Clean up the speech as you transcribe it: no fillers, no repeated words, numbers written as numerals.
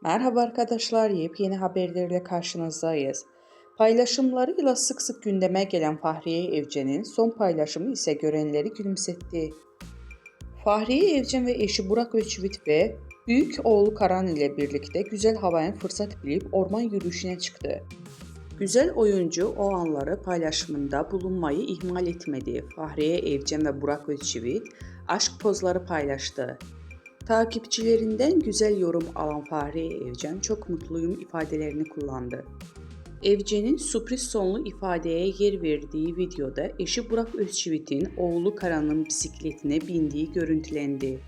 Merhaba arkadaşlar, yepyeni haberlerle karşınızdayız. Paylaşımlarıyla sık sık gündeme gelen Fahriye Evcen'in son paylaşımı ise görenleri gülümsetti. Fahriye Evcen ve eşi Burak Özçivit ve büyük oğlu Karan ile birlikte güzel havaya fırsat bilip orman yürüyüşüne çıktı. Güzel oyuncu o anları paylaşımında bulunmayı ihmal etmedi. Fahriye Evcen ve Burak Özçivit aşk pozları paylaştı. Takipçilerinden güzel yorum alan Fahriye Evcen "çok mutluyum" ifadelerini kullandı. Evcen'in sürpriz sonlu ifadeye yer verdiği videoda eşi Burak Özçivit'in oğlu Karan'ın bisikletine bindiği görüntülendi.